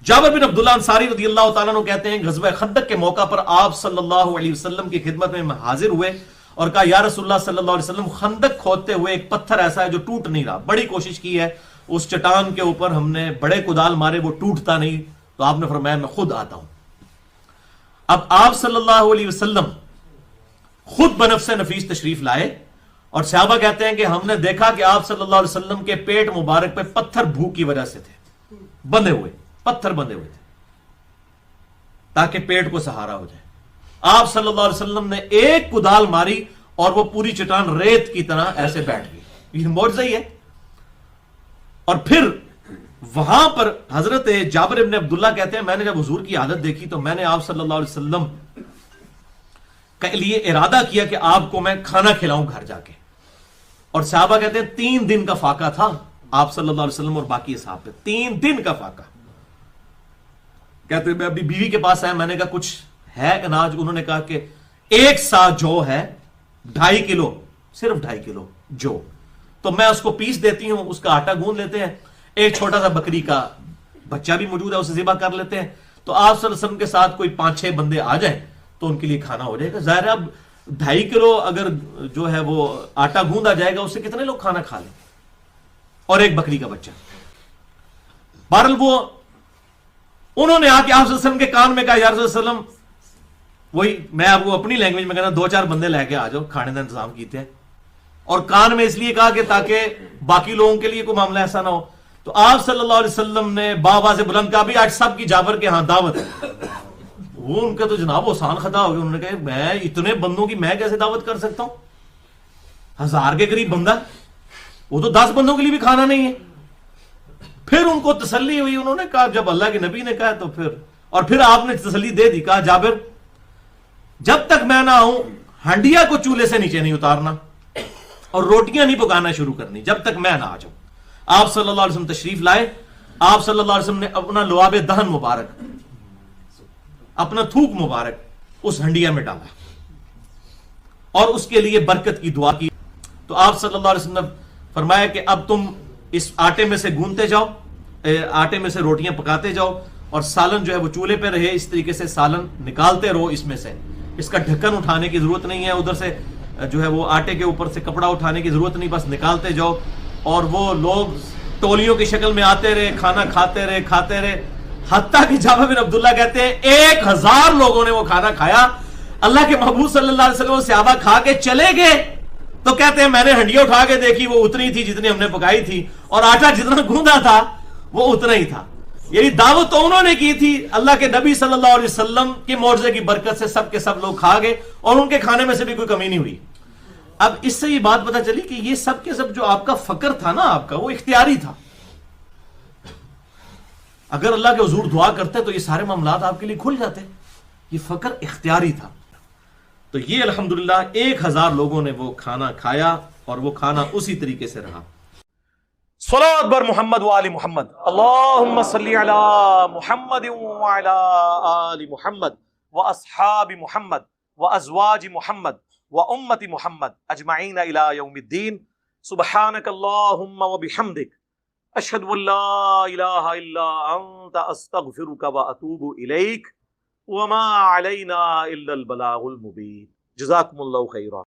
جابر بن عبداللہ انصاری رضی اللہ تعالیٰ عنہ کہتے ہیں غزوہ خندق کے موقع پر آپ صلی اللہ علیہ وسلم کی خدمت میں حاضر ہوئے اور کہا یا رسول اللہ صلی اللہ علیہ وسلم خندق کھودتے ہوئے ایک پتھر ایسا ہے جو ٹوٹ نہیں رہا، بڑی کوشش کی ہے اس چٹان کے اوپر ہم نے بڑے کدال مارے وہ ٹوٹتا نہیں، تو آپ نے فرمایا میں خود آتا ہوں۔ اب آپ صلی اللہ علیہ وسلم خود بنفس نفیس تشریف لائے اور صحابہ کہتے ہیں کہ ہم نے دیکھا کہ آپ صلی اللہ علیہ وسلم کے پیٹ مبارک پہ پتھر بھوک کی وجہ سے تھے، بندھے ہوئے پتھر بندھے ہوئے تھے تاکہ پیٹ کو سہارا ہو جائے۔ آپ صلی اللہ علیہ وسلم نے ایک کدال ماری اور وہ پوری چٹان ریت کی طرح ایسے بیٹھ گئی، یہ معجزہ ہی ہے۔ اور پھر وہاں پر حضرت جابر ابن عبداللہ کہتے ہیں میں نے جب حضور کی عادت دیکھی تو میں نے آپ صلی اللہ علیہ وسلم کے لیے ارادہ کیا کہ آپ کو میں کھانا کھلاؤں گھر جا کے، اور صحابہ کہتے ہیں 3 دن کا فاقہ تھا آپ صلی اللہ علیہ وسلم اور باقی اصحاب پہ، 3 دن کا فاقہ۔ کہتے ہیں میں ابھی بیوی کے پاس آیا، میں نے کہا کچھ ہے اناج؟ انہوں نے کہا کہ 1 سا جو ہے 2.5 کلو، صرف 2.5 کلو جو، تو میں اس کو پیس دیتی ہوں، اس کا آٹا گوندھ لیتے ہیں، ایک چھوٹا سا بکری کا بچہ بھی موجود ہے اسے ذبح کر لیتے ہیں، تو آپ صلی اللہ علیہ وسلم کے ساتھ کوئی 5-6 بندے آ جائیں تو ان کے لیے کھانا ہو جائے گا۔ ظاہر ہے اب 2.5 کلو اگر جو ہے وہ آٹا گوندا جائے گا اس سے کتنے لوگ کھانا کھا لیں، اور ایک بکری کا بچہ۔ بہرحال وہ انہوں نے آ کے آپ صلی اللہ علیہ وسلم کے کان میں کہا یا رسول اللہ علیہ وسلم، وہی میں آپ کو اپنی لینگویج میں کہنا 2-4 بندے لے کے آ جاؤ، کھانے کا انتظام کیتے ہیں، اور کان میں اس لیے کہا کہ تاکہ باقی لوگوں کے لیے کوئی معاملہ ایسا نہ ہو۔ تو آپ صلی اللہ علیہ وسلم نے بابا سے بلند کہا بھی آج سب کی جابر کے ہاں دعوت ہے۔ وہ ان کا تو جناب آسان خطا ہو گیا، انہوں نے کہا میں اتنے بندوں کی میں کیسے دعوت کر سکتا ہوں، 1000 کے قریب بندہ، وہ تو 10 بندوں کے لیے بھی کھانا نہیں ہے۔ پھر ان کو تسلی ہوئی، انہوں نے کہا جب اللہ کے نبی نے کہا تو پھر، اور پھر آپ نے تسلی دے دی، کہا جابر جب تک میں نہ آؤں ہنڈیا کو چولہے سے نیچے نہیں اتارنا اور روٹیاں نہیں پکانا شروع کرنی جب تک میں نہ آ جاؤں۔ آپ صلی اللہ علیہ وسلم تشریف لائے، آپ صلی اللہ علیہ وسلم نے اپنا لعاب دہن مبارک، اپنا تھوک مبارک اس ہنڈیا میں ڈالا اور اس کے لیے برکت کی دعا کی۔ تو آپ صلی اللہ علیہ وسلم نے فرمایا کہ اب تم اس آٹے میں سے گونتے جاؤ، آٹے میں سے روٹیاں پکاتے جاؤ، اور سالن جو ہے وہ چولہے پہ رہے، اس طریقے سے سالن نکالتے رہو، اس میں سے اس کا ڈھکن اٹھانے کی ضرورت نہیں ہے، ادھر سے جو ہے وہ آٹے کے اوپر سے کپڑا اٹھانے کی ضرورت نہیں، بس نکالتے جاؤ۔ اور وہ لوگ ٹولیوں کی شکل میں آتے رہے، کھانا کھاتے رہے، حتیٰ کہ جابر بن عبداللہ کہتے ہیں 1000 لوگوں نے وہ کھانا کھایا۔ اللہ کے محبوب صلی اللہ علیہ وسلم صحابہ کھا کے چلے گئے تو کہتے ہیں میں نے ہنڈیا اٹھا کے دیکھی، وہ اتنی تھی جتنی ہم نے پکائی تھی، اور آٹا جتنا گوندا تھا وہ اتنا ہی تھا۔ یعنی دعوت تو انہوں نے کی تھی، اللہ کے نبی صلی اللہ علیہ وسلم کی معجزے کی برکت سے سب کے سب لوگ کھا گئے، اور ان کے کھانے میں سے بھی کوئی کمی نہیں ہوئی۔ اب اس سے یہ بات پتہ چلی کہ یہ سب کے سب جو آپ کا فقر تھا نا، آپ کا وہ اختیاری تھا۔ اگر اللہ کے حضور دعا کرتے تو یہ سارے معاملات آپ کے لیے کھل جاتے، یہ فقر اختیاری تھا۔ تو یہ الحمدللہ 1000 لوگوں نے وہ کھانا کھایا، اور وہ کھانا اسی طریقے سے رہا۔ صلوات بر محمد وآل محمد، اللہم صلی علی محمد وعلی آل محمد واصحاب محمد وازواج محمد وامت محمد اجمعین الی یوم الدین۔ سبحانک اللہم وبحمدک، اشہد ان لا الہ الا انت، استغفرک واتوب الیک، وما علینا الا البلاغ المبین۔ جزاکم اللہ خیرا۔